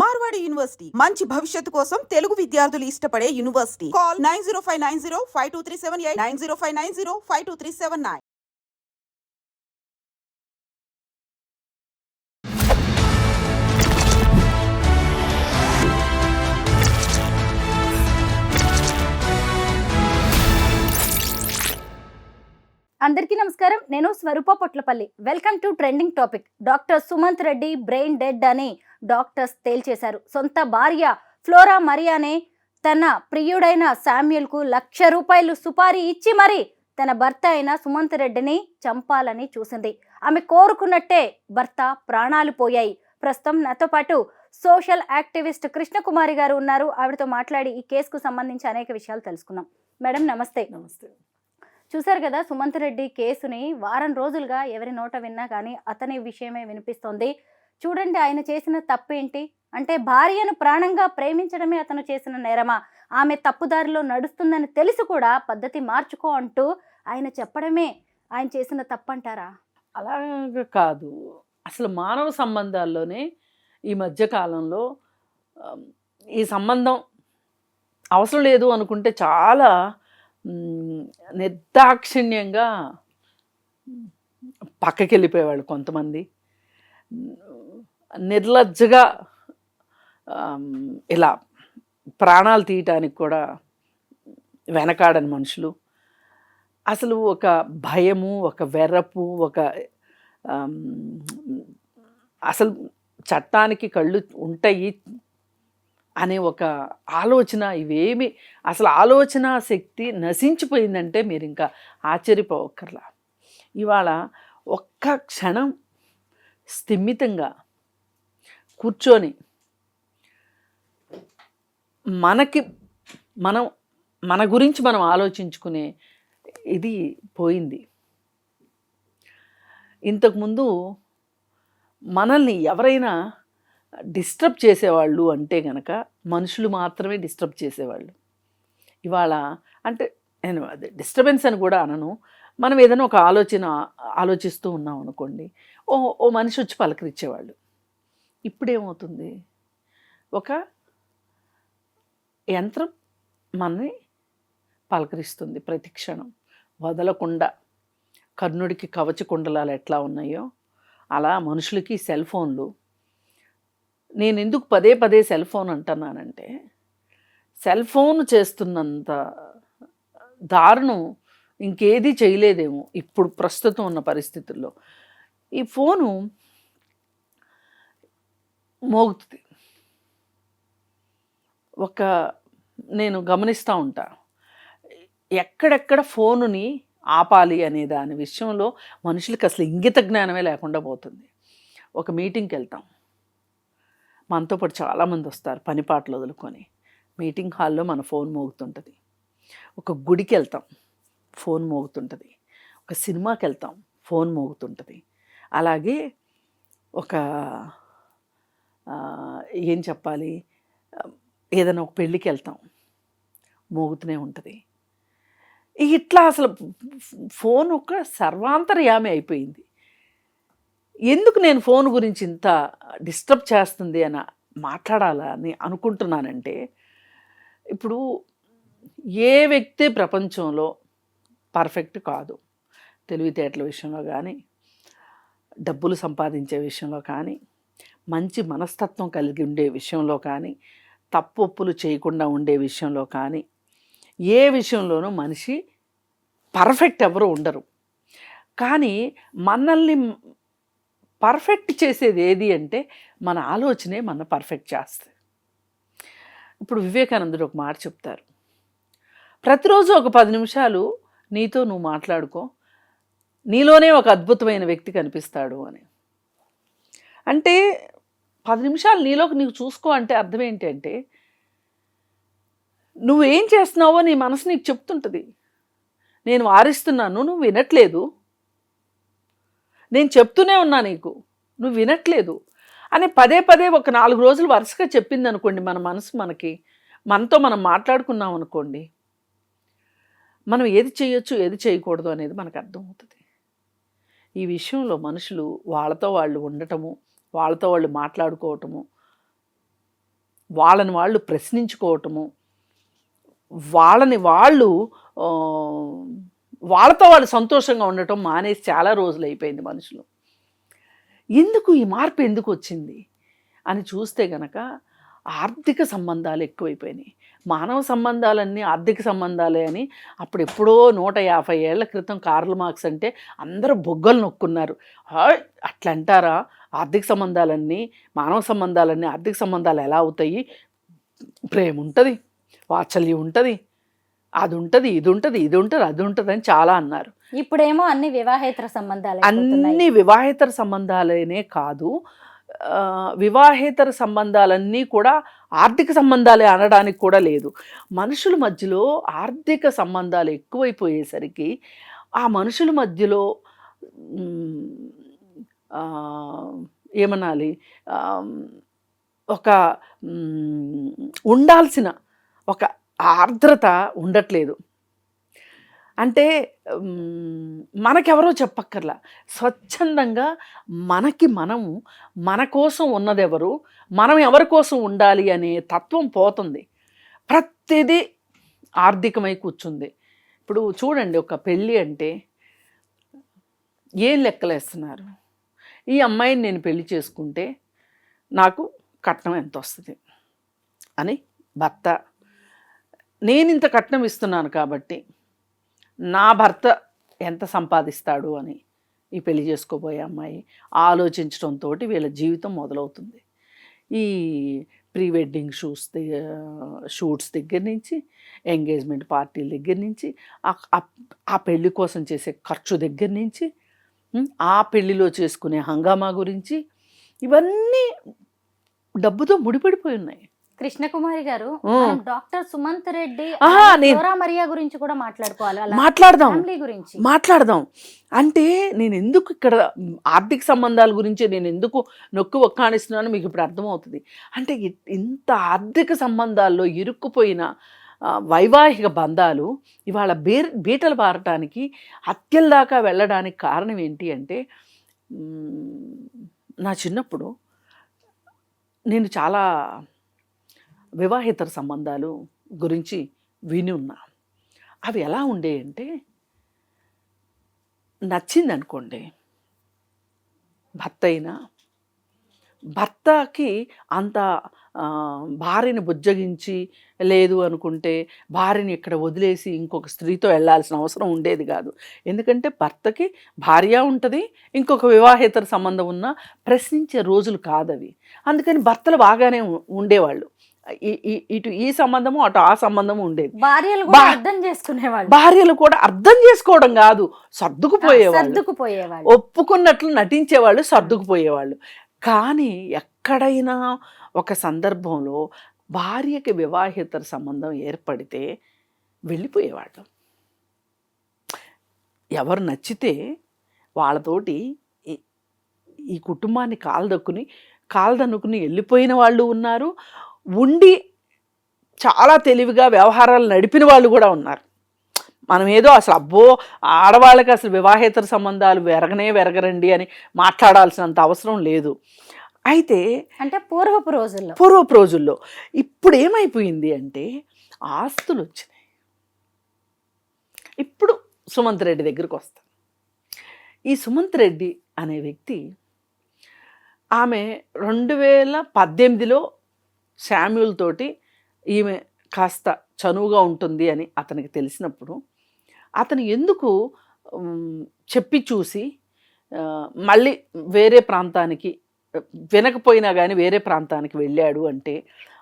Marwadi university మంచి భవిష్యత్తు కోసం తెలుగు విద్యార్థులు ఇష్టపడే యూనివర్సిటీ. కాల్ 9059052378 9059052379. అందరికీ నమస్కారం. నేను Swaroopa Potlapalli. Welcome to trending topic. Doctor Sumanth Reddy brain dead అని డాక్టర్స్ తేల్చేశారు. సొంత భార్య ఫ్లోరా మరియానే తన ప్రియుడైన శామ్యుల్కు ₹1,00,000 సుపారీ ఇచ్చి మరి తన భర్త అయిన సుమంత్ రెడ్డిని చంపాలని చూసింది. ఆమె కోరుకున్నట్టే భర్త ప్రాణాలు పోయాయి. ప్రస్తుతం నాతో పాటు సోషల్ యాక్టివిస్ట్ కృష్ణకుమారి గారు ఉన్నారు. ఆవిడతో మాట్లాడి ఈ కేసుకు సంబంధించి అనేక విషయాలు తెలుసుకుందాం. మేడం నమస్తే. నమస్తే. చూశారు కదా, సుమంత్ రెడ్డి కేసుని వారం రోజులుగా ఎవరి నోట విన్నా కానీ అతని విషయమే వినిపిస్తోంది. చూడండి, ఆయన చేసిన తప్పేంటి అంటే భార్యను ప్రాణంగా ప్రేమించడమే అతను చేసిన నేరమా, ఆమె తప్పుదారిలో నడుస్తుందని తెలిసి కూడా పద్ధతి మార్చుకో అంటూ ఆయన చెప్పడమే ఆయన చేసిన తప్పంటారా? అలాగ కాదు, అసలు మానవ సంబంధాల్లోనే ఈ మధ్యకాలంలో ఈ సంబంధం అవసరం లేదు అనుకుంటే చాలా నిర్దాక్షిణ్యంగా పక్కకి వెళ్ళిపోయేవాళ్ళు కొంతమంది. నిర్లజ్జగా ఇలా ప్రాణాలు తీయటానికి కూడా వెనకాడని మనుషులు. అసలు ఒక భయము, ఒక వెర్రపు, ఒక అసలు చట్టానికి కళ్ళు ఉంటాయి అనే ఒక ఆలోచన, ఇవేమి అసలు ఆలోచన శక్తి నశించిపోయిందంటే మీరు ఇంకా ఆశ్చర్యపోవక్కర్లా. ఇవాళ ఒక్క క్షణం స్థిమితంగా కూర్చొని మన గురించి మనం ఆలోచించుకునే ఇది పోయింది. ఇంతకుముందు మనల్ని ఎవరైనా డిస్టర్బ్ చేసేవాళ్ళు అంటే కనుక మనుషులు మాత్రమే డిస్టర్బ్ చేసేవాళ్ళు. ఇవాళ అంటే నేను అదే డిస్టర్బెన్స్ అని కూడా అనను. మనం ఏదైనా ఒక ఆలోచిస్తూ ఉన్నాం అనుకోండి, ఓ మనిషి వచ్చి పలకరించేవాళ్ళు. ఇప్పుడేమవుతుంది, ఒక యంత్రం మనని పలకరిస్తుంది ప్రతి క్షణం వదలకుండా. కర్ణుడికి కవచ కుండలాలు ఎట్లా ఉన్నాయో అలా మనుషులకి సెల్ ఫోన్లు. నేను ఎందుకు పదే పదే సెల్ ఫోన్ అంటున్నానంటే, సెల్ ఫోన్ చేస్తున్నంత దారుణం ఇంకేది చేయలేదేమో ఇప్పుడు ప్రస్తుతం ఉన్న పరిస్థితుల్లో. ఈ ఫోను మోగుతుంది. నేను గమనిస్తూ ఉంటా, ఎక్కడెక్కడ ఫోనుని ఆపాలి అనే దాని విషయంలో మనుషులకి అసలు ఇంగిత జ్ఞానమే లేకుండా పోతుంది. ఒక మీటింగ్కి వెళ్తాం, మనతో పాటు చాలామంది వస్తారు పని పాటలు వదులుకొని. మీటింగ్ హాల్లో మన ఫోన్ మోగుతుంటుంది. ఒక గుడికి వెళ్తాం, ఫోన్ మోగుతుంటుంది. ఒక సినిమాకి వెళ్తాం, ఫోన్ మోగుతుంటుంది. అలాగే ఒక ఏం చెప్పాలి, ఏదైనా ఒక పెళ్ళికి వెళ్తాం, మోగుతూనే ఉంటుంది. ఇట్లా అసలు ఫోన్ ఒక సర్వాంతర్యామి అయిపోయింది. ఎందుకు నేను ఫోన్ గురించి ఇంత డిస్టర్బ్ చేస్తుంది అని మాట్లాడాలని అనుకుంటున్నానంటే, ఇప్పుడు ఏ వ్యక్తి ప్రపంచంలో పర్ఫెక్ట్ కాదు. తెలివితేటల విషయంలో కానీ, డబ్బులు సంపాదించే విషయంలో కానీ, మంచి మనస్తత్వం కలిగి ఉండే విషయంలో కానీ, తప్పొప్పులు చేయకుండా ఉండే విషయంలో కానీ, ఏ విషయంలోనూ మనిషి పర్ఫెక్ట్ ఎవరు ఉండరు. కానీ మనల్ని పర్ఫెక్ట్ చేసేది ఏది అంటే మన ఆలోచనే మన పర్ఫెక్ట్ చేస్తుంది. ఇప్పుడు వివేకానందుడు ఒక మాట చెప్తారు, ప్రతిరోజు ఒక 10 నిమిషాలు నీతో నువ్వు మాట్లాడుకో, నీలోనే ఒక అద్భుతమైన వ్యక్తి కనిపిస్తాడు అని. అంటే 10 నిమిషాలు నీలోకి నీకు చూసుకో అంటే అర్థం ఏంటి అంటే, నువ్వేం చేస్తున్నావో నీ మనసు నీకు చెప్తుంటుంది. నేను వారిస్తున్నాను, నువ్వు వినట్లేదు. నేను చెప్తూనే ఉన్నా నీకు, నువ్వు వినట్లేదు అని పదే పదే ఒక 4 రోజులు వరుసగా చెప్పింది అనుకోండి మన మనసు మనతో మనం మాట్లాడుకున్నాం అనుకోండి, మనం ఏది చేయొచ్చు ఏది చేయకూడదు అనేది మనకు అర్థమవుతుంది. ఈ విషయంలో మనుషులు వాళ్ళతో వాళ్ళు ఉండటము, వాళ్ళతో వాళ్ళు మాట్లాడుకోవటము, వాళ్ళని వాళ్ళు ప్రశ్నించుకోవటము, వాళ్ళని వాళ్ళు ఆ, వాళ్ళతో వాళ్ళు సంతోషంగా ఉండటం మానేసి చాలా రోజులు అయిపోయింది మనుషులు. ఎందుకు ఈ మార్పు ఎందుకు వచ్చింది అని చూస్తే గనక ఆర్థిక సంబంధాలు ఎక్కువైపోయినాయి. మానవ సంబంధాలన్నీ ఆర్థిక సంబంధాలే అని అప్పుడు ఎప్పుడో 150 ఏళ్ల క్రితం కార్ల్ మార్క్స్ అంటే అందరూ బొగ్గలు నొక్కున్నారు. అట్లా అంటారా? ఆర్థిక సంబంధాలన్నీ మానవ సంబంధాలన్నీ ఆర్థిక సంబంధాలు ఎలా అవుతాయి? ప్రేమ ఉంటుంది, వాత్సల్యం ఉంటుంది, అది ఉంటుంది, ఇది ఉంటుంది, ఇది ఉంటుంది, అది ఉంటుంది అని చాలా అన్నారు. ఇప్పుడేమో అన్ని వివాహేతర సంబంధాలు అన్ని వివాహేతర సంబంధాలనే కాదు, వివాహేతర సంబంధాలన్నీ కూడా ఆర్థిక సంబంధాలే అనడానికి కూడా లేదు. మనుషుల మధ్యలో ఆర్థిక సంబంధాలు ఎక్కువైపోయేసరికి ఆ మనుషుల మధ్యలో ఏమనాలి, ఒక ఉండాల్సిన ఒక ఆర్ద్రత ఉండట్లేదు. అంటే మనకెవరో చెప్పక్కర్లా, స్వచ్ఛందంగా మనకి మనము మన కోసం ఉన్నదెవరు, మనం ఎవరి కోసం ఉండాలి అనే తత్వం పోతుంది. ప్రతిదీ ఆర్థికమై కూర్చుంది. ఇప్పుడు చూడండి, ఒక పెళ్ళి అంటే ఏం లెక్కలేస్తున్నారు? ఈ అమ్మాయిని నేను పెళ్లి చేసుకుంటే నాకు కట్నం ఎంత వస్తుంది అని భర్త, నేను ఇంత కట్నం ఇస్తున్నాను కాబట్టి నా భర్త ఎంత సంపాదిస్తాడు అని ఈ పెళ్లి చేసుకోబోయే అమ్మాయి ఆలోచించడంతో వీళ్ళ జీవితం మొదలవుతుంది. ఈ ప్రీ వెడ్డింగ్ షూట్స్ దగ్గర నుంచి, ఎంగేజ్మెంట్ పార్టీల దగ్గర నుంచి, ఆ పెళ్లి కోసం చేసే ఖర్చు దగ్గర నుంచి, ఆ పెళ్లిలో చేసుకునే హంగామా గురించి, ఇవన్నీ డబ్బుతో ముడిపడిపోయి ఉన్నాయి. కృష్ణకుమారి గారు, డాక్టర్ సుమంత్ రెడ్డి ఫ్లోరా మరియా గురించి కూడా మాట్లాడదాం. అంటే నేను ఎందుకు ఇక్కడ ఆర్థిక సంబంధాల గురించి నేను ఎందుకు నొక్కి ఒక్కానిస్తున్నానో మీకు ఇప్పుడు అర్థమవుతుంది. అంటే ఇంత ఆర్థిక సంబంధాల్లో ఇరుక్కుపోయిన వైవాహిక బంధాలు ఇవాళ బీటలు పారటానికి, హత్యల దాకా వెళ్ళడానికి కారణం ఏంటి అంటే, నా చిన్నప్పుడు నేను చాలా వివాహేతర సంబంధాలు గురించి విని ఉన్నా. అవి ఎలా ఉండేయంటే, నచ్చింది అనుకోండి భర్త అయినా, భర్తకి అంత భార్యని బుజ్జగించి, లేదు అనుకుంటే భార్యని ఇక్కడ వదిలేసి ఇంకొక స్త్రీతో వెళ్ళాల్సిన అవసరం ఉండేది కాదు. ఎందుకంటే భర్తకి భార్య ఉంటుంది, ఇంకొక వివాహేతర సంబంధం ఉన్నా ప్రశ్నించే రోజులు కాదవి. అందుకని భర్తలు బాగానే ఉండేవాళ్ళు. ఇటు ఈ సంబంధము అటు ఆ సంబంధము ఉండేది. భార్యలు కూడా అర్థం చేసుకోవడం కాదు, సర్దుకుపోయేవాళ్ళు. ఒప్పుకున్నట్లు నటించేవాళ్ళు, సర్దుకుపోయేవాళ్ళు. కానీ ఎక్కడైనా ఒక సందర్భంలో భార్యకి వివాహేతర సంబంధం ఏర్పడితే వెళ్ళిపోయేవాళ్ళు. ఎవరు నచ్చితే వాళ్ళతోటి ఈ కుటుంబాన్ని కాల్దనుకుని వెళ్ళిపోయిన వాళ్ళు ఉన్నారు, ఉండి చాలా తెలివిగా వ్యవహారాలు నడిపిన వాళ్ళు కూడా ఉన్నారు. మనం ఏదో అసలు అబ్బో ఆడవాళ్ళకి అసలు వివాహేతర సంబంధాలు వెరగరండి అని మాట్లాడాల్సినంత అవసరం లేదు. అయితే అంటే పూర్వపు రోజుల్లో ఇప్పుడు ఏమైపోయింది అంటే, ఆస్తులు వచ్చినాయి. ఇప్పుడు సుమంత్ రెడ్డి దగ్గరికి వస్తాం. ఈ సుమంత్ రెడ్డి అనే వ్యక్తి, ఆమె 2018లో శామ్యూల్ తోటి ఈమె కాస్త చనువుగా ఉంటుంది అని అతనికి తెలిసినప్పుడు, అతను ఎందుకు చెప్పి చూసి మళ్ళీ వేరే ప్రాంతానికి, వినకపోయినా కానీ వేరే ప్రాంతానికి వెళ్ళాడు అంటే,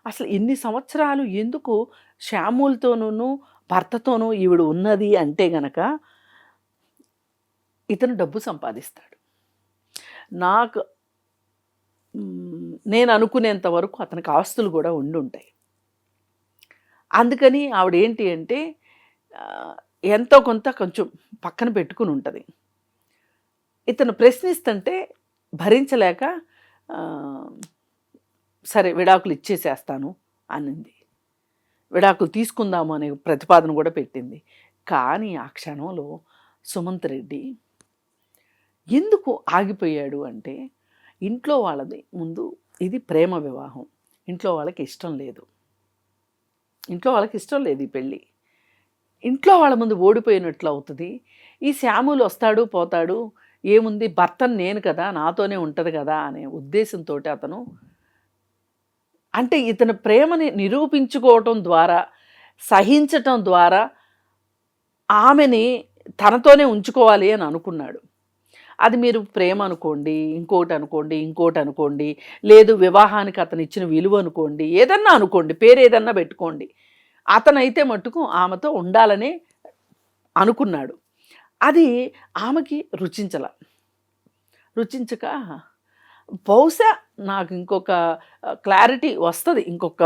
అసలు ఇన్ని సంవత్సరాలు ఎందుకు శ్యాములతోనూ భర్తతోనూ ఈవిడ ఉన్నది అంటే గనక, ఇతను డబ్బు సంపాదిస్తాడు. నేను అనుకునేంత వరకు అతనికి ఆస్తులు కూడా ఉండి ఉంటాయి. అందుకని ఆవిడ ఏంటి అంటే, ఎంతో కొంత కొంచెం పక్కన పెట్టుకుని ఉంటుంది. ఇతను ప్రశ్నిస్తుంటే భరించలేక సరే విడాకులు ఇచ్చేసేస్తాను అనింది. విడాకులు తీసుకుందాము అనే ప్రతిపాదన కూడా పెట్టింది. కానీ ఆ క్షణంలో సుమంత్ రెడ్డి ఎందుకు ఆగిపోయాడు అంటే, ఇంట్లో వాళ్ళది ముందు ఇది ప్రేమ వివాహం, ఇంట్లో వాళ్ళకి ఇష్టం లేదు, ఈ పెళ్ళి. ఇంట్లో వాళ్ళ ముందు ఓడిపోయినట్లు అవుతుంది. ఈ శ్యాములు వస్తాడు పోతాడు, ఏముంది భర్తను నేను కదా, నాతోనే ఉంటుంది కదా అనే ఉద్దేశంతో అతను, అంటే ఇతని ప్రేమని నిరూపించుకోవటం ద్వారా, సహించటం ద్వారా ఆమెని తనతోనే ఉంచుకోవాలి అని అనుకున్నాడు. అది మీరు ప్రేమ అనుకోండి, ఇంకోటి అనుకోండి, లేదు వివాహానికి అతను ఇచ్చిన విలువ అనుకోండి, ఏదన్నా అనుకోండి, పేరు ఏదన్నా పెట్టుకోండి. అతనైతే మట్టుకు ఆమెతో ఉండాలని అనుకున్నాడు. అది ఆమెకి రుచించక బహుశా నాకు ఇంకొక క్లారిటీ వస్తుంది, ఇంకొక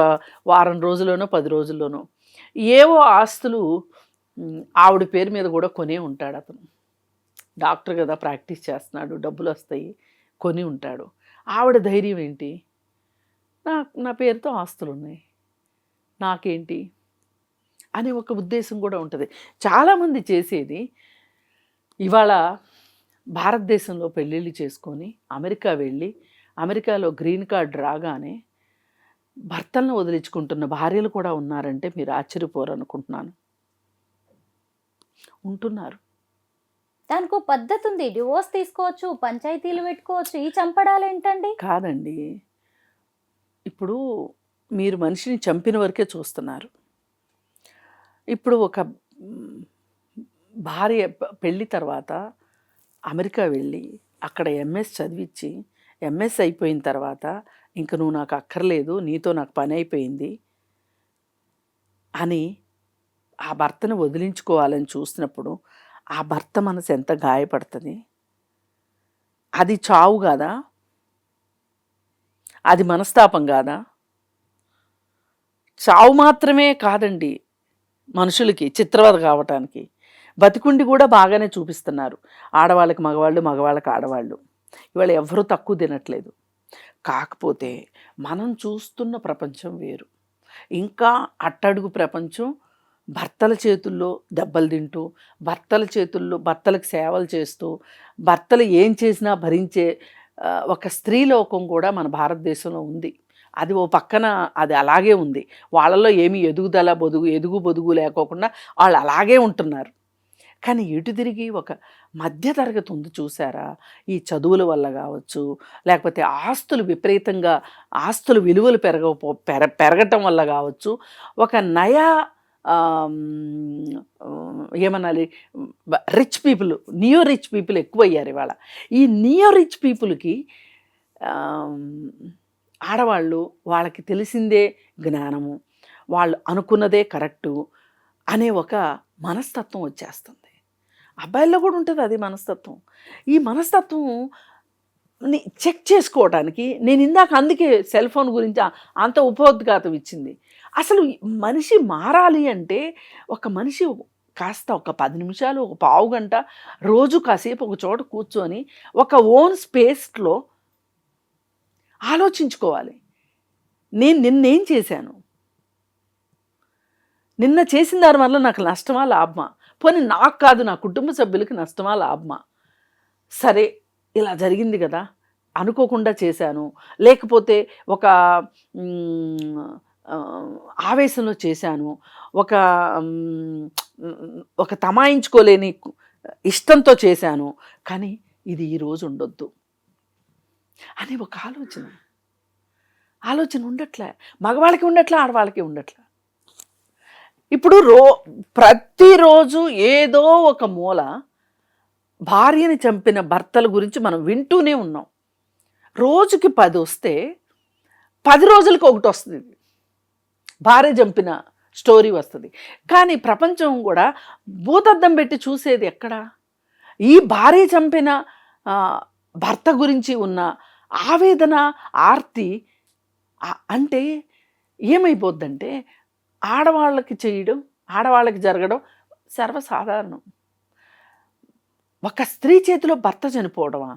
వారం రోజుల్లోనో 10 రోజుల్లోనో, ఏవో ఆస్తులు ఆవిడ పేరు మీద కూడా కొనే ఉంటాడు అతను. డాక్టర్ కదా, ప్రాక్టీస్ చేస్తున్నాడు, డబ్బులు వస్తాయి, కొని ఉంటాడు. ఆవిడ ధైర్యం ఏంటి, నా పేరుతో ఆస్తులు ఉన్నాయి, నాకేంటి అనే ఒక ఉద్దేశం కూడా ఉంటుంది. చాలామంది చేసేది ఇవాళ భారతదేశంలో పెళ్ళిళ్ళు చేసుకొని అమెరికా వెళ్ళి, అమెరికాలో గ్రీన్ కార్డ్ రాగానే భర్తలను వదిలించుకుంటున్న భార్యలు కూడా ఉన్నారంటే మీరు ఆశ్చర్యపోరు అనుకుంటున్నాను. ఉంటున్నారు. దానికి పద్ధతి ఉంది, డివోర్స్ తీసుకోవచ్చు, పంచాయతీలు పెట్టుకోవచ్చు, ఈ చంపడాలు ఏంటండి? కాదండి, ఇప్పుడు మీరు మనిషిని చంపిన వరకే చూస్తున్నారు. ఇప్పుడు ఒక భార్య పెళ్ళి తర్వాత అమెరికా వెళ్ళి అక్కడ ఎంఎస్ చదివించి, ఎంఎస్ అయిపోయిన తర్వాత ఇంక నువ్వు నాకు అక్కర్లేదు, నీతో నాకు పని అయిపోయింది అని ఆ భర్తను వదిలించుకోవాలని చూసినప్పుడు ఆ భర్త మనసు ఎంత గాయపడుతుంది. అది చావు కాదా, అది మనస్తాపం కాదా? చావు మాత్రమే కాదండి మనుషులకి చిత్రవద కావటానికి, బతికుండి కూడా బాగానే చూపిస్తున్నారు. ఆడవాళ్ళకి మగవాళ్ళు, మగవాళ్ళకి ఆడవాళ్ళు. ఇవాళ ఎవరూ తక్కువ తినట్లేదు. కాకపోతే మనం చూస్తున్న ప్రపంచం వేరు. ఇంకా అట్టడుగు ప్రపంచం భర్తల చేతుల్లో దెబ్బలు తింటూ, భర్తలకు సేవలు చేస్తూ, భర్తలు ఏం చేసినా భరించే ఒక స్త్రీలోకం కూడా మన భారతదేశంలో ఉంది. అది ఓ పక్కన అది అలాగే ఉంది. వాళ్ళలో ఏమీ ఎదుగు బొదుగు లేకోకుండా వాళ్ళు అలాగే ఉంటున్నారు. కానీ ఎటు తిరిగి ఒక మధ్యతరగతి ఉంది చూసారా, ఈ చదువుల వల్ల కావచ్చు, లేకపోతే విపరీతంగా ఆస్తులు విలువలు పెరగటం వల్ల కావచ్చు, ఒక నయా ఏమనాలి, నియో రిచ్ పీపుల్ ఎక్కువయ్యారు ఇవాళ. ఈ నియో రిచ్ పీపుల్కి ఆడవాళ్ళు వాళ్ళకి తెలిసిందే జ్ఞానము, వాళ్ళు అనుకున్నదే కరెక్టు అనే ఒక మనస్తత్వం వచ్చేస్తుంది. అబ్బాయిల్లో కూడా ఉంటుంది అది మనస్తత్వం. ఈ మనస్తత్వం చెక్ చేసుకోవడానికి నేను ఇందాక అందుకే సెల్ ఫోన్ గురించి అంత ఉపోద్ఘాతం ఇచ్చింది. అసలు మనిషి మారాలి అంటే ఒక మనిషి కాస్త ఒక 10 నిమిషాలు, ఒక పావు గంట రోజు కాసేపు ఒక చోట కూర్చొని ఒక ఓన్ స్పేస్లో ఆలోచించుకోవాలి. నేను నిన్నేం చేశాను, నిన్న చేసిన దాని వల్ల నాకు నష్టమా లాభమా, పోనీ నాకు కాదు నా కుటుంబ సభ్యులకి నష్టమా లాభమా, సరే ఇలా జరిగింది కదా అనుకోకుండా చేశాను, లేకపోతే ఒక ఆవేశంలో చేశాను, ఒక తమాయించుకోలేని ఇష్టంతో చేశాను, కానీ ఇది ఈరోజు ఉండొద్దు అని ఒక ఆలోచన ఉండట్లే. మగవాళ్ళకి ఉండట్లే, ఆడవాళ్ళకి ఉండట్లే. ఇప్పుడు ప్రతిరోజు ఏదో ఒక మూల భార్యని చంపిన భర్తల గురించి మనం వింటూనే ఉన్నాం. రోజుకి 10 వస్తే 10 రోజులకి ఒకటి వస్తుంది, భార్య చంపిన స్టోరీ వస్తుంది. కానీ ప్రపంచం కూడా భూతద్దం పెట్టి చూసేది ఎక్కడ? ఈ భార్య చంపిన భర్త గురించి ఉన్న ఆవేదన, ఆర్తి అంటే ఏమైపోద్దంటే ఆడవాళ్ళకి జరగడం సర్వసాధారణం. ఒక స్త్రీ చేతిలో భర్త చనిపోవడమా?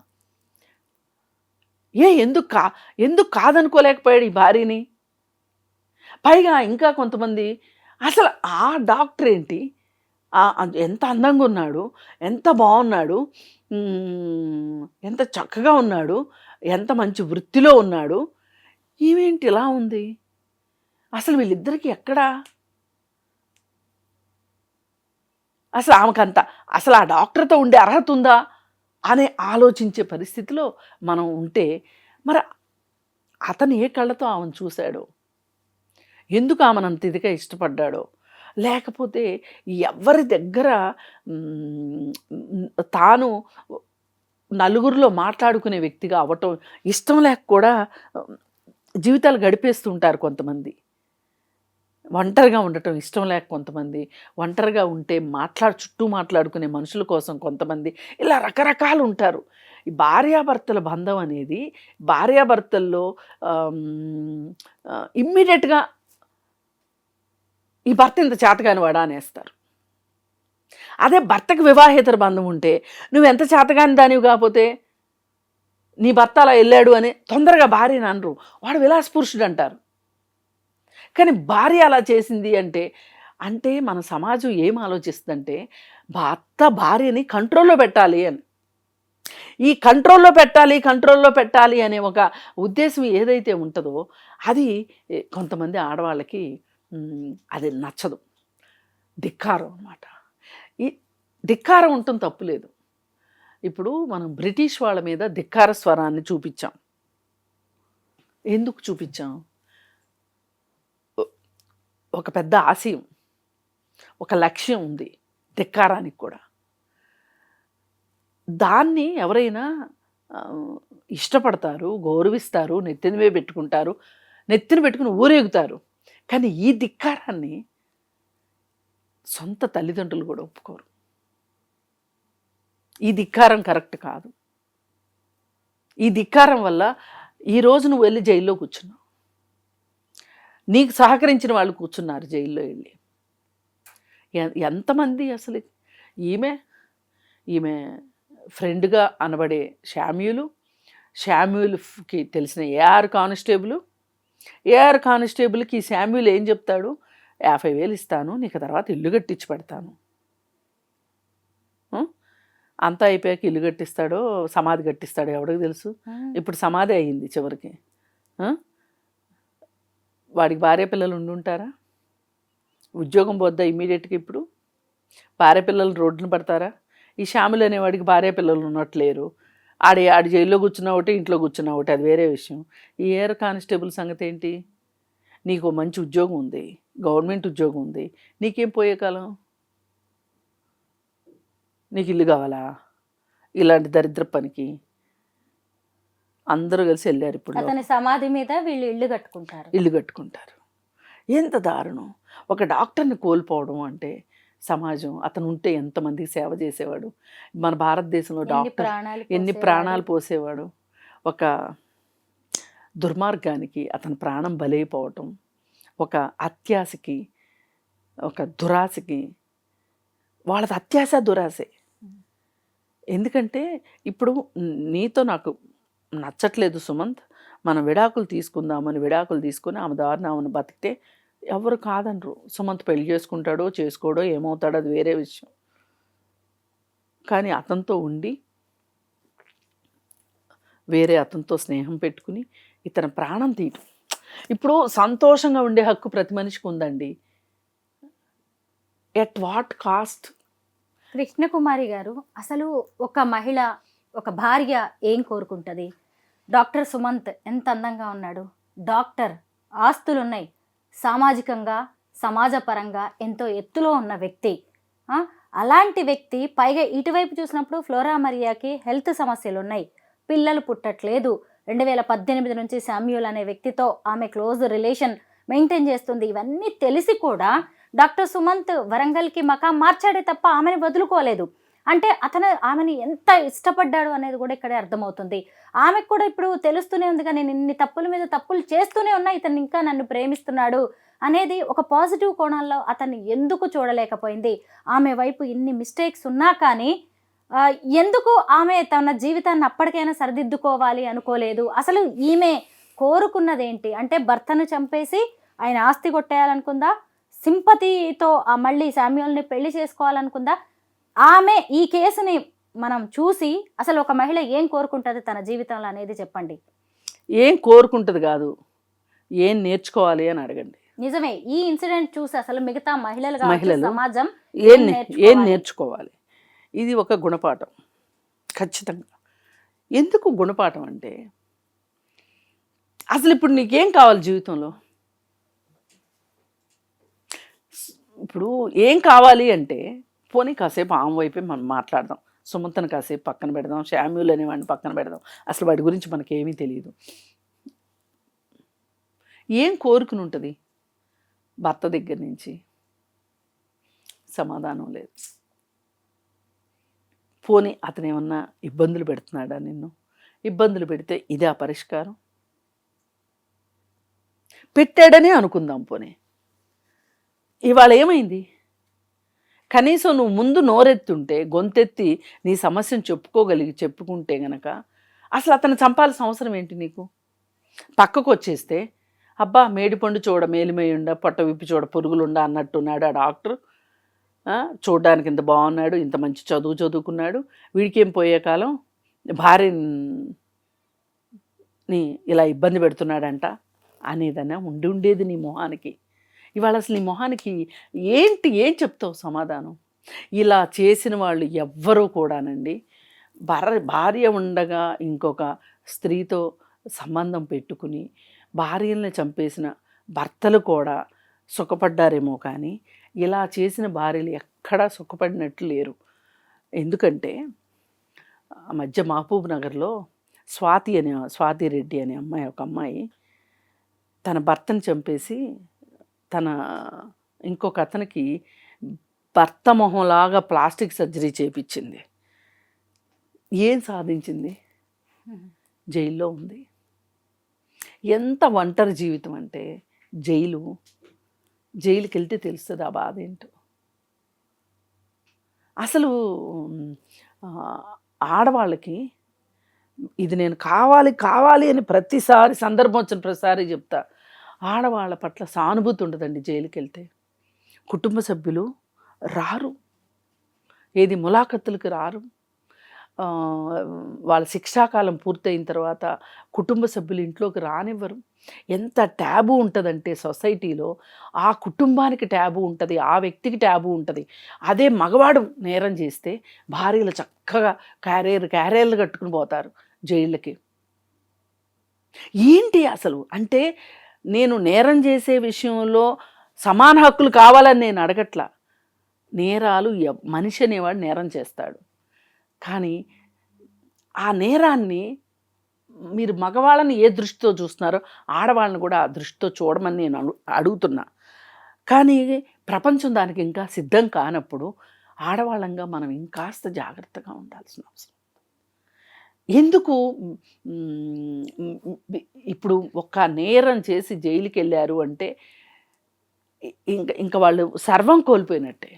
ఎందుకు కాదనుకోలేకపోయాడు ఈ భార్యని? పైగా ఇంకా కొంతమంది అసలు ఆ డాక్టర్ ఏంటి, ఎంత అందంగా ఉన్నాడు, ఎంత బాగున్నాడు, ఎంత చక్కగా ఉన్నాడు, ఎంత మంచి వృత్తిలో ఉన్నాడు, ఈమెంటి ఇలా ఉంది, అసలు వీళ్ళిద్దరికి ఎక్కడా, అసలు ఆమెకంత అసలు ఆ డాక్టర్తో ఉండే అర్హత ఉందా అనే ఆలోచించే పరిస్థితిలో మనం ఉంటే, మరి అతను ఏ కళ్ళతో ఆమెను చూశాడో, ఎందుకు ఆమెను అంత ఇదిగా ఇష్టపడ్డాడో, లేకపోతే ఎవరి దగ్గర తాను నలుగురిలో మాట్లాడుకునే వ్యక్తిగా అవ్వటం ఇష్టం లేక కూడా జీవితాలు గడిపేస్తుంటారు కొంతమంది. ఒంటరిగా ఉండటం ఇష్టం లేక కొంతమంది, ఒంటరిగా ఉంటే చుట్టూ మాట్లాడుకునే మనుషుల కోసం కొంతమంది, ఇలా రకరకాలు ఉంటారు. ఈ భార్యాభర్తల బంధం అనేది భార్యాభర్తల్లో ఇమ్మీడియట్గా ఈ భర్త ఇంత చేతగాని వాడా అనేస్తారు. అదే భర్తకు వివాహేతర బంధం ఉంటే నువ్వెంత చేతగాని దానివి కాకపోతే నీ భర్త అలా వెళ్ళాడు అని తొందరగా భార్యని అనరు, వాడు విలాస పురుషుడు అంటారు. కానీ భార్య అలా చేసింది అంటే మన సమాజం ఏం ఆలోచిస్తుందంటే భర్త భార్యని కంట్రోల్లో పెట్టాలి అని. ఈ కంట్రోల్లో పెట్టాలి అనే ఒక ఉద్దేశం ఏదైతే ఉంటుందో అది కొంతమంది ఆడవాళ్ళకి అది నచ్చదు. ధిక్కారం అన్నమాట. ఈ ధిక్కారం ఉండటం తప్పులేదు. ఇప్పుడు మనం బ్రిటిష్ వాళ్ళ మీద ధిక్కార స్వరాన్ని చూపించాం. ఎందుకు చూపించాం? ఒక పెద్ద ఆశయం, ఒక లక్ష్యం ఉంది ధిక్కారానికి కూడా. దాన్ని ఎవరైనా ఇష్టపడతారు, గౌరవిస్తారు, నెత్తిన పెట్టుకుని ఊరేగుతారు. కానీ ఈ ధిక్కారాన్ని సొంత తల్లిదండ్రులు కూడా ఒప్పుకోరు. ఈ ధిక్కారం కరెక్ట్ కాదు. ఈ ధిక్కారం వల్ల ఈరోజు నువ్వు వెళ్ళి జైల్లో కూర్చున్నావు, నీకు సహకరించిన వాళ్ళు కూర్చున్నారు జైల్లో వెళ్ళి. ఎంతమంది అసలు ఈమె ఫ్రెండ్గా అనబడే శామ్యూల్కి తెలిసిన ఏఆర్ కానిస్టేబుల్కి శామ్యూల్ ఏం చెప్తాడు? 50,000 ఇస్తాను, నీకు తర్వాత ఇల్లు కట్టించి పెడతాను. అంతా అయిపోయాక ఇల్లు కట్టిస్తాడో సమాధి కట్టిస్తాడో ఎవరికి తెలుసు. ఇప్పుడు సమాధి అయ్యింది చివరికి. వాడికి భార్య పిల్లలు ఉండుంటారా? ఉద్యోగం పోద్దా ఇమ్మీడియట్గా? ఇప్పుడు భార్య పిల్లలు రోడ్డున పడతారా? ఈ శ్యాములు అనేవాడికి భార్య పిల్లలు ఉన్నట్లేరు. ఆడి జైల్లో కూర్చున్నా ఒకటి, ఇంట్లో కూర్చున్నా ఒకటి, అది వేరే విషయం. ఈ ఏఆర్ కానిస్టేబుల్ సంగతి ఏంటి? నీకు మంచి ఉద్యోగం ఉంది, గవర్నమెంట్ ఉద్యోగం ఉంది, నీకేం పోయే కాలం? నీకు ఇల్లు కావాలా? ఇలాంటి దరిద్ర పనికి అందరూ కలిసి వెళ్ళారు. ఇప్పుడు అతని సమాధి మీద వీళ్ళు ఇల్లు కట్టుకుంటారు. ఎంత దారుణం! ఒక డాక్టర్ని కోల్పోవడం అంటే సమాజం, అతను ఉంటే ఎంతమందికి సేవ చేసేవాడు. మన భారతదేశంలో డాక్టర్ ఎన్ని ప్రాణాలు పోసేవాడు. ఒక దుర్మార్గానికి అతని ప్రాణం బలైపోవటం, ఒక అత్యాశకి, ఒక దురాశకి. వాళ్ళది అత్యాశ దురాశే. ఎందుకంటే ఇప్పుడు నీతో నాకు నచ్చట్లేదు సుమంత్, మనం విడాకులు తీసుకుందామని విడాకులు తీసుకుని ఆమె దారిని ఆమెను బతికితే ఎవరు కాదనరు. సుమంత్ పెళ్లి చేసుకుంటాడో చేసుకోడో ఏమవుతాడో అది వేరే విషయం. కానీ అతనితో ఉండి వేరే అతనితో స్నేహం పెట్టుకుని ఇతని ప్రాణం తీయటం. ఇప్పుడు సంతోషంగా ఉండే హక్కు ప్రతి మనిషికి ఉందండి. At what cost? కృష్ణకుమారి గారు, అసలు ఒక మహిళ, ఒక భార్య ఏం కోరుకుంటుంది? డాక్టర్ సుమంత్ ఎంత అందంగా ఉన్నాడు, డాక్టర్, ఆస్తులు ఉన్నాయి, సామాజికంగా సమాజపరంగా ఎంతో ఎత్తులో ఉన్న వ్యక్తి. అలాంటి వ్యక్తి పైగా ఇటువైపు చూసినప్పుడు ఫ్లోరా మరియాకి హెల్త్ సమస్యలు ఉన్నాయి, పిల్లలు పుట్టట్లేదు. 2018 నుంచి శామ్యూల్ అనే వ్యక్తితో ఆమె క్లోజ్ రిలేషన్ మెయింటైన్ చేస్తుంది. ఇవన్నీ తెలిసి కూడా డాక్టర్ సుమంత్ వరంగల్కి మకాం మార్చాడే తప్ప ఆమెను వదులుకోలేదు. అంటే ఆమెని ఎంత ఇష్టపడ్డాడు అనేది కూడా ఇక్కడే అర్థమవుతుంది. ఆమెకు కూడా ఇప్పుడు తెలుస్తూనే ఉంది, కానీ నేను ఇన్ని తప్పుల మీద తప్పులు చేస్తూనే ఉన్నా ఇతను ఇంకా నన్ను ప్రేమిస్తున్నాడు అనేది ఒక పాజిటివ్ కోణంలో అతన్ని ఎందుకు చూడలేకపోయింది? ఆమె వైపు ఇన్ని మిస్టేక్స్ ఉన్నా కానీ ఎందుకు ఆమె తన జీవితాన్ని అప్పటికైనా సరిదిద్దుకోవాలి అనుకోలేదు? అసలు ఈమె కోరుకున్నదేంటి? అంటే భర్తను చంపేసి ఆయన ఆస్తి కొట్టేయాలనుకుందా? సింపతితో మళ్ళీ శామ్యూల్ని పెళ్లి చేసుకోవాలనుకుందా? ఆమె ఈ కేసుని మనం చూసి అసలు ఒక మహిళ ఏం కోరుకుంటుంది తన జీవితంలో అనేది చెప్పండి. ఏం కోరుకుంటుంది కాదు, ఏం నేర్చుకోవాలి అని అడగండి. నిజమే, ఈ ఇన్సిడెంట్ చూసి అసలు మిగతా మహిళలు కావచ్చు, మహిళలు సమాజం ఏం నేర్చుకోవాలి? నేర్చుకోవాలి? ఇది ఒక గుణపాఠం ఖచ్చితంగా. ఎందుకు గుణపాఠం అంటే, అసలు ఇప్పుడు నీకేం కావాలి జీవితంలో? ఇప్పుడు ఏం కావాలి అంటే, పోనీ కాసేపు ఆమె వైపే మనం మాట్లాడదాం, సుమంతను కాసేపు పక్కన పెడదాం, శామ్యూల్ అనేవాడిని పక్కన పెడదాం, అసలు వాడి గురించి మనకేమీ తెలియదు. ఏం కోరుకుని ఉంటుంది భర్త దగ్గర నుంచి? సమాధానం లేదు. పోనీ అతను ఏమన్నా ఇబ్బందులు పెడుతున్నాడా నిన్ను? ఇబ్బందులు పెడితే ఇదే ఆ పరిష్కారం? పెట్టాడనే అనుకుందాం. పోనీ ఇవాళ ఏమైంది? కనీసం నువ్వు ముందు నోరెత్తుంటే, గొంతెత్తి నీ సమస్యను చెప్పుకుంటే గనక అసలు అతను చంపాల్సిన అవసరం ఏంటి నీకు? పక్కకు వచ్చేస్తే, అబ్బా మేడిపండు చూడ మేలిమేయుండ, పొట్ట విప్పి చూడ పురుగులుండ అన్నట్టున్నాడు ఆ డాక్టర్. చూడడానికి ఇంత బాగున్నాడు, ఇంత మంచి చదువుకున్నాడు, వీడికేం పోయే కాలం భార్యని ఇలా ఇబ్బంది పెడుతున్నాడంట అనేదన్నా ఉండేది నీ మొహానికి. ఇవాళ అసలు నీ మొహానికి ఏం చెప్తావు సమాధానం? ఇలా చేసిన వాళ్ళు ఎవ్వరూ కూడానండి భార్య ఉండగా ఇంకొక స్త్రీతో సంబంధం పెట్టుకుని భార్యల్ని చంపేసిన భర్తలు కూడా సుఖపడ్డారేమో, కానీ ఇలా చేసిన భార్యలు ఎక్కడా సుఖపడినట్లు లేరు. ఎందుకంటే ఆ మధ్య మహబూబ్ నగర్లో స్వాతి రెడ్డి అనే ఒక అమ్మాయి తన భర్తను చంపేసి తన ఇంకొక అతనికి భర్త మొహంలాగా ప్లాస్టిక్ సర్జరీ చేయించింది. ఏం సాధించింది? జైల్లో ఉంది. ఎంత ఒంటరి జీవితం అంటే, జైలుకి వెళ్తే తెలుస్తుంది ఆ బాధ ఏంటో. అసలు ఆడవాళ్ళకి ఇది నేను కావాలి అని ప్రతిసారి సందర్భం వచ్చిన ప్రతిసారి చెప్తా, ఆడవాళ్ళ పట్ల సానుభూతి ఉండదండి జైలుకి వెళ్తే. కుటుంబ సభ్యులు రారు, ఏది ములాఖతులకు రారు. వాళ్ళ శిక్షాకాలం పూర్తయిన తర్వాత కుటుంబ సభ్యులు ఇంట్లోకి రానివ్వరు. ఎంత ట్యాబు ఉంటుందంటే సొసైటీలో, ఆ కుటుంబానికి ట్యాబు ఉంటుంది, ఆ వ్యక్తికి ట్యాబు ఉంటుంది. అదే మగవాడు నేరం చేస్తే భార్యలు చక్కగా క్యారియర్లు కట్టుకుని పోతారు జైళ్ళకి. ఏంటి అసలు అంటే, నేను నేరం చేసే విషయంలో సమాన హక్కులు కావాలని నేను అడగట్లా. నేరాలు మనిషి అనేవాడు నేరం చేస్తాడు, కానీ ఆ నేరాన్ని మీరు మగవాళ్ళని ఏ దృష్టితో చూస్తున్నారో ఆడవాళ్ళని కూడా ఆ దృష్టితో చూడమని నేను అడుగుతున్నా. కానీ ప్రపంచం దానికి ఇంకా సిద్ధం కానప్పుడు ఆడవాళ్ళంగా మనం ఇంకాస్త జాగ్రత్తగా ఉండాల్సిన అవసరం. ఎందుకు ఇప్పుడు ఒక నేరం చేసి జైలుకి వెళ్ళారు అంటే ఇంకా వాళ్ళు సర్వం కోల్పోయినట్టే.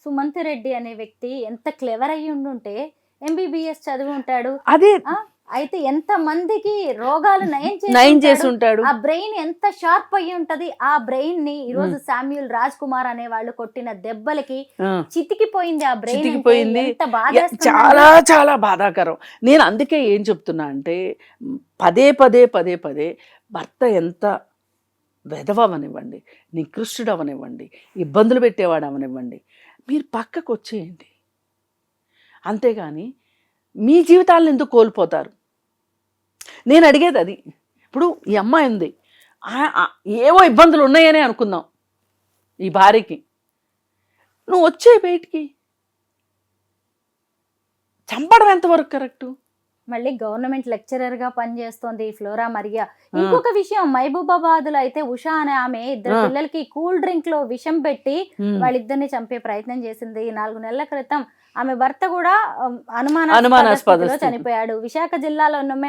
సుమంత్ రెడ్డి అనే వ్యక్తి ఎంత క్లెవర్ అయ్యి ఉండుంటే, ఎంబీబీఎస్ చదివి ఉంటాడు, అదే అయితే ఎంత మందికి రోగాలు నయం చేసి ఉంటాడు. ఆ బ్రెయిన్ ఎంత షార్ప్ అయ్యి ఉంటది. ఆ బ్రెయిన్ ని ఈ రోజు శామ్యూల్ రాజ్ కుమార్ అనే వాళ్ళు కొట్టిన దెబ్బలకి చితికిపోయింది. ఆ బ్రెయిన్ చితికిపోయింది. చాలా చాలా బాధాకరం. నేను అందుకే ఏం చెప్తున్నా అంటే, పదే భర్త ఎంత వెధవనివ్వండి, నికృష్టుడు అవనివ్వండి, ఇబ్బందులు పెట్టేవాడు అవనివ్వండి, మీరు పక్కకు వచ్చేయండి. అంతేగాని మీ జీవితాలను ఎందుకు కోల్పోతారు? నేను అడిగేది అది. ఇప్పుడు ఈ అమ్మాయి ఉంది, ఏవో ఇబ్బందులు ఉన్నాయని అనుకుందాం ఈ భార్యకి, నువ్వు వచ్చే బయటికి చంపడం ఎంతవరకు కరెక్టు? మళ్ళీ గవర్నమెంట్ లెక్చరర్ గా పనిచేస్తోంది ఫ్లోరా మరియా. ఇంకొక విషయం, మహబూబాబాద్ లో అయితే ఉషా అనే ఆమె ఇద్దరు పిల్లలకి కూల్ డ్రింక్ లో విషం పెట్టి వాళ్ళిద్దరిని చంపే ప్రయత్నం చేసింది. 4 నెలల క్రితం ఆమె భర్త కూడా అనుమానాస్పదలో చనిపోయాడు. విశాఖ జిల్లాలో ఉన్న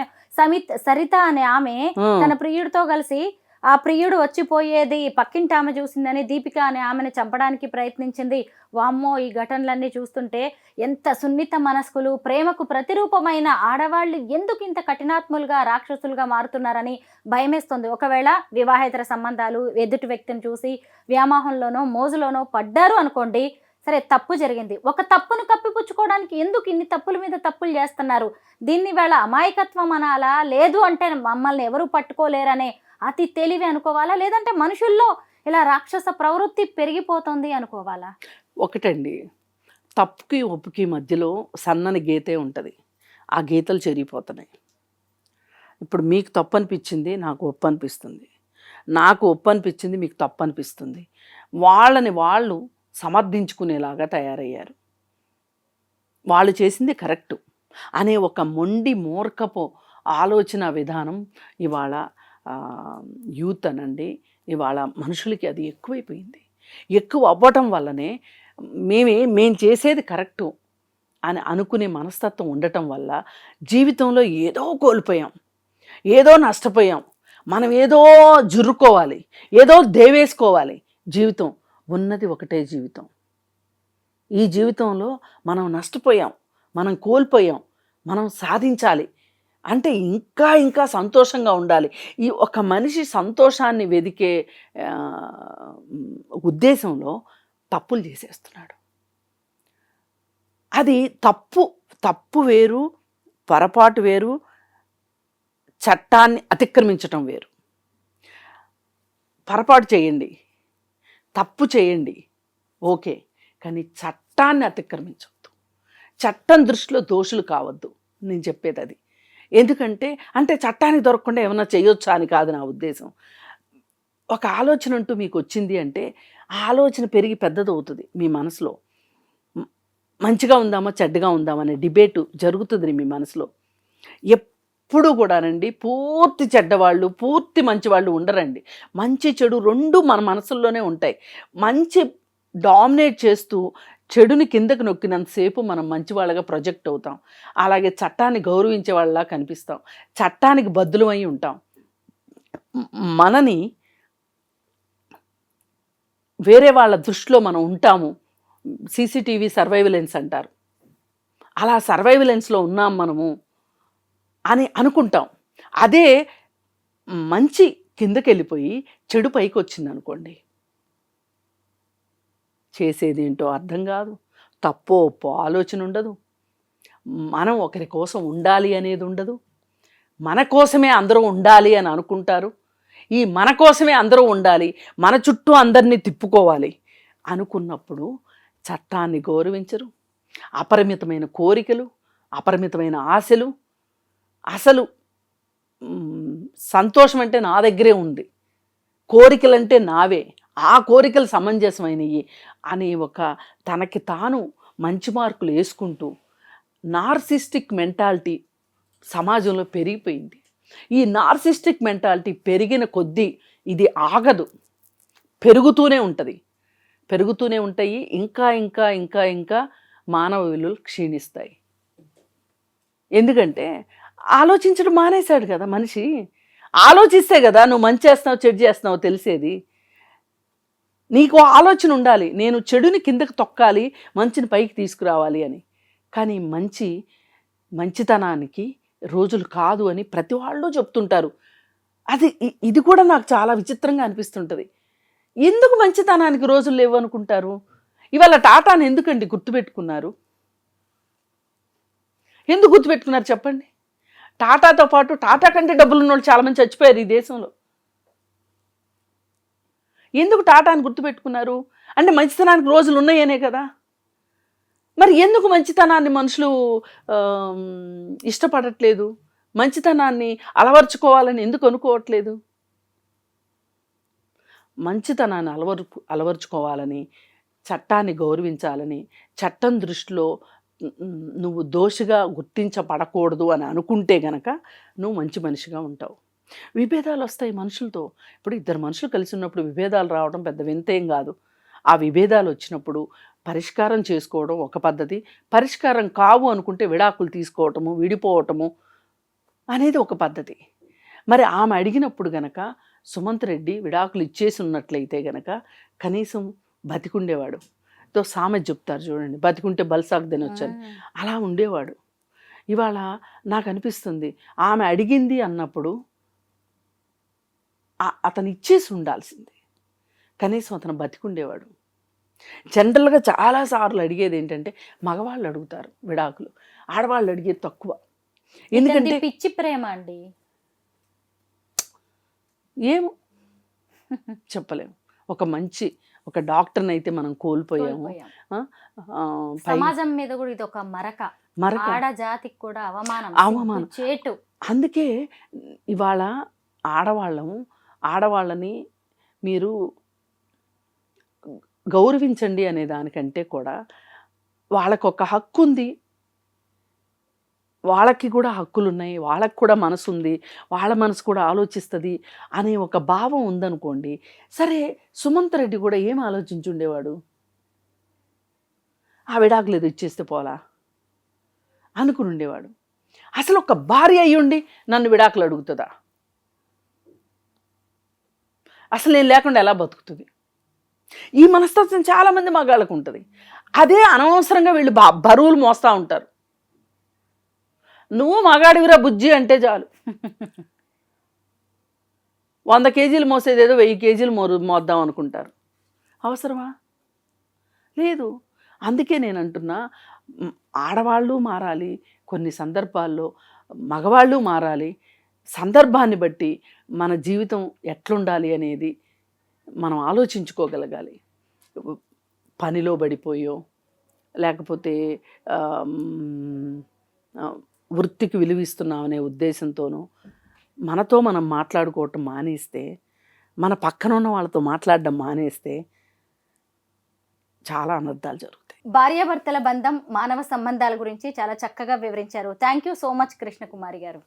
సరిత అనే ఆమె తన ప్రియుడితో కలిసి, ఆ ప్రియుడు వచ్చిపోయేది పక్కింటి ఆమె చూసిందని దీపిక అనే ఆమెను చంపడానికి ప్రయత్నించింది. వామ్మో, ఈ ఘటనలన్నీ చూస్తుంటే ఎంత సున్నిత మనస్కులు, ప్రేమకు ప్రతిరూపమైన ఆడవాళ్ళు ఎందుకు ఇంత కఠినాత్ములుగా రాక్షసులుగా మారుతున్నారని భయమేస్తుంది. ఒకవేళ వివాహేతర సంబంధాలు ఎదుటి వ్యక్తిని చూసి వ్యామోహంలోనో మోజులోనో పడ్డారు అనుకోండి, సరే తప్పు జరిగింది, ఒక తప్పును కప్పిపుచ్చుకోవడానికి ఎందుకు ఇన్ని తప్పుల మీద తప్పులు చేస్తున్నారు? దీన్ని వేళ అమాయకత్వం అనాలా, లేదు అంటే మమ్మల్ని ఎవరు పట్టుకోలేరనే అతి తెలివి అనుకోవాలా, లేదంటే మనుషుల్లో ఇలా రాక్షస ప్రవృత్తి పెరిగిపోతుంది అనుకోవాలా? ఒకటండి, తప్పుకి ఒప్పుకి మధ్యలో సన్నని గీతే ఉంటుంది. ఆ గీతలు చెరిగిపోతున్నాయి. ఇప్పుడు మీకు తప్పు అనిపించింది, నాకు ఒప్పు అనిపిస్తుంది. నాకు ఒప్పు అనిపించింది, మీకు తప్పు అనిపిస్తుంది. వాళ్ళని వాళ్ళు సమర్థించుకునేలాగా తయారయ్యారు. వాళ్ళు చేసింది కరెక్టు అనే ఒక మొండి మూర్ఖపు ఆలోచన విధానం ఇవాళ యూత్ అనండి, ఇవాళ మనుషులకి అది ఎక్కువైపోయింది. ఎక్కువ అవ్వటం వల్లనే మేము చేసేది కరెక్టు అని అనుకునే మనస్తత్వం ఉండటం వల్ల జీవితంలో ఏదో కోల్పోయాం, ఏదో నష్టపోయాం. మనం ఏదో జుర్రుకోవాలి, ఏదో దేవేసుకోవాలి. జీవితం ఉన్నది ఒకటే జీవితం. ఈ జీవితంలో మనం నష్టపోయాం, మనం కోల్పోయాం. మనం సాధించాలి అంటే ఇంకా ఇంకా సంతోషంగా ఉండాలి. ఈ ఒక మనిషి సంతోషాన్ని వెదికే ఉద్దేశంలో తప్పులు చేసేస్తున్నాడు. అది తప్పు వేరు, పొరపాటు వేరు, చట్టాన్ని అతిక్రమించటం వేరు. పొరపాటు చేయండి, తప్పు చేయండి, ఓకే, కానీ చట్టాన్ని అతిక్రమించవద్దు. చట్టం దృష్టిలో దోషులు కావద్దు. నేను చెప్పేది అది. ఎందుకంటే చట్టానికి దొరకకుండా ఏమన్నా చేయొచ్చా అని కాదు నా ఉద్దేశం. ఒక ఆలోచన అంటూ మీకు వచ్చింది అంటే ఆ ఆలోచన పెరిగి పెద్దదవుతుంది మీ మనసులో. మంచిగా ఉందామా చెడ్డగా ఉందామా అనే డిబేటు జరుగుతుంది మీ మనసులో. ఎప్పుడు కూడానండి పూర్తి చెడ్డవాళ్ళు పూర్తి మంచివాళ్ళు ఉండరండి. మంచి చెడు రెండు మన మనసుల్లోనే ఉంటాయి. మంచి డామినేట్ చేస్తూ చెడుని కిందకు నొక్కినంతసేపు మనం మంచివాళ్ళగా ప్రొజెక్ట్ అవుతాం. అలాగే చట్టాన్ని గౌరవించే వాళ్ళలా కనిపిస్తాం, చట్టానికి బద్దులమై ఉంటాం. మనని వేరే వాళ్ళ దృష్టిలో మనం ఉంటాము. సీసీటీవీ సర్వైలెన్స్ అంటారు. అలా సర్వైలెన్స్లో ఉన్నాం మనము అని అనుకుంటాం. అదే మంచి కిందకి వెళ్ళిపోయి చెడు పైకి వచ్చింది అనుకోండి, చేసేది ఏంటో అర్థం కాదు, తప్పో ఒప్పో ఆలోచన ఉండదు, మనం ఒకరి కోసం ఉండాలి అనేది ఉండదు. మన కోసమే అందరూ ఉండాలి అని అనుకుంటారు. ఈ మన కోసమే అందరూ ఉండాలి, మన చుట్టూ అందరినీ తిప్పుకోవాలి అనుకున్నప్పుడు చట్టాన్ని గౌరవించరు. అపరిమితమైన కోరికలు, అపరిమితమైన ఆశలు. అసలు సంతోషం అంటే నా దగ్గరే ఉంది, కోరికలంటే నావే, ఆ కోరికలు సమంజసమైనవి అనే ఒక తనకి తాను మంచి మార్కులు వేసుకుంటూ నార్సిస్టిక్ మెంటాలిటీ సమాజంలో పెరిగిపోయింది. ఈ నార్సిస్టిక్ మెంటాలిటీ పెరిగిన కొద్దీ ఇది ఆగదు, పెరుగుతూనే ఉంటుంది, పెరుగుతూనే ఉంటాయి. ఇంకా ఇంకా ఇంకా ఇంకా మానవ విలువలు క్షీణిస్తాయి. ఎందుకంటే ఆలోచించడం మానేశాడు కదా మనిషి. ఆలోచిస్తే కదా నువ్వు మంచి చేస్తున్నావు చెడు చేస్తున్నావు తెలిసేది. నీకు ఆలోచన ఉండాలి, నేను చెడుని కిందకి తొక్కాలి, మంచిని పైకి తీసుకురావాలి అని. కానీ మంచితనానికి రోజులు కాదు అని ప్రతి వాళ్ళు చెప్తుంటారు. ఇది కూడా నాకు చాలా విచిత్రంగా అనిపిస్తుంటుంది. ఎందుకు మంచితనానికి రోజులు లేవు అనుకుంటారు? ఇవాళ టాటాని ఎందుకండి గుర్తుపెట్టుకున్నారు? ఎందుకు గుర్తుపెట్టుకున్నారు చెప్పండి? టాటాతో పాటు టాటా కంటే డబ్బులు ఉన్నోళ్ళు చాలామంది చచ్చిపోయారు ఈ దేశంలో. ఎందుకు టాటాని గుర్తుపెట్టుకున్నారు అంటే మంచితనానికి రోజులు ఉన్నాయనే కదా. మరి ఎందుకు మంచితనాన్ని మనుషులు ఇష్టపడట్లేదు? మంచితనాన్ని అలవర్చుకోవాలని ఎందుకు అనుకోవట్లేదు? మంచితనాన్ని అలవర్చుకోవాలని, చట్టాన్ని గౌరవించాలని, చట్టం దృష్టిలో నువ్వు దోషిగా గుర్తించబడకూడదు అని అనుకుంటే గనక నువ్వు మంచి మనిషిగా ఉంటావు. విభేదాలు వస్తాయి మనుషులతో. ఇప్పుడు ఇద్దరు మనుషులు కలిసి ఉన్నప్పుడు విభేదాలు రావడం పెద్ద వింతేం కాదు. ఆ విభేదాలు వచ్చినప్పుడు పరిష్కారం చేసుకోవడం ఒక పద్ధతి, పరిష్కారం కావు అనుకుంటే విడాకులు తీసుకోవటము, విడిపోవటము అనేది ఒక పద్ధతి. మరి ఆమె అడిగినప్పుడు గనక సుమంత్ రెడ్డి విడాకులు ఇచ్చేసి ఉన్నట్లయితే గనక కనీసం బతికుండేవాడు. సామెత చెప్తారు చూడండి, బతికుంటే బల్సాకు తినొచ్చని, అలా ఉండేవాడు. ఇవాళ నాకు అనిపిస్తుంది ఆమె అడిగింది అన్నప్పుడు అతను ఇచ్చేసి ఉండాల్సింది, కనీసం అతను బతికుండేవాడు. జనరల్గా చాలాసార్లు అడిగేది ఏంటంటే మగవాళ్ళు అడుగుతారు విడాకులు, ఆడవాళ్ళు అడిగేది తక్కువ. ఎందుకంటే ఇతనిది పిచ్చి ప్రేమ అండి. ఏమో చెప్పలేము. ఒక డాక్టర్ని అయితే మనం కోల్పోయాము. కోల్పోయాం. ఆ, ఆ, పై- సమాజం మీద కూడా ఇది ఒక మరక. మరక ఆడ జాతికి కూడా అవమానం, అవమానం. సిగ్గు, చేటు. అందుకే ఇవాళ ఆడవాళ్ళని మీరు గౌరవించండి అనే దానికంటే కూడా వాళ్ళకు ఒక హక్కు ఉంది, వాళ్ళకి కూడా హక్కులు ఉన్నాయి, వాళ్ళకి కూడా మనసు ఉంది, వాళ్ళ మనసు కూడా ఆలోచిస్తుంది అనే ఒక భావం ఉందనుకోండి. సరే, సుమంత్ రెడ్డి కూడా ఏం ఆలోచించుండేవాడు? ఆ విడాకులు ఏదో ఇచ్చేస్తే పోలా అనుకుని ఉండేవాడు. అసలు ఒక భార్య అయ్యుండి నన్ను విడాకులు అడుగుతుందా? అసలు నేను లేకుండా ఎలా బతుకుతుంది? ఈ మనస్తత్వం చాలామంది మగాళ్ళకు ఉంటుంది. అదే అనవసరంగా వీళ్ళు బరువులు మోస్తూ ఉంటారు. నువ్వు మగాడివిరా బుజ్జి అంటే చాలు 100 కేజీలు మోసేదేదో 1000 కేజీలు మోద్దాం అనుకుంటారు. అవసరమా? లేదు. అందుకే నేను అంటున్నా, ఆడవాళ్ళు మారాలి, కొన్ని సందర్భాల్లో మగవాళ్ళు మారాలి. సందర్భాన్ని బట్టి మన జీవితం ఎట్లుండాలి అనేది మనం ఆలోచించుకోగలగాలి. పనిలో పడిపోయో లేకపోతే వృత్తికి విలువిస్తున్నామనే ఉద్దేశంతోనూ మనతో మనం మాట్లాడుకోవటం మానేస్తే, మన పక్కన ఉన్న వాళ్ళతో మాట్లాడడం మానేస్తే చాలా అనర్థాలు జరుగుతాయి. భార్యాభర్తల బంధం, మానవ సంబంధాల గురించి చాలా చక్కగా వివరించారు. Thank you so much Krishnakumari గారు.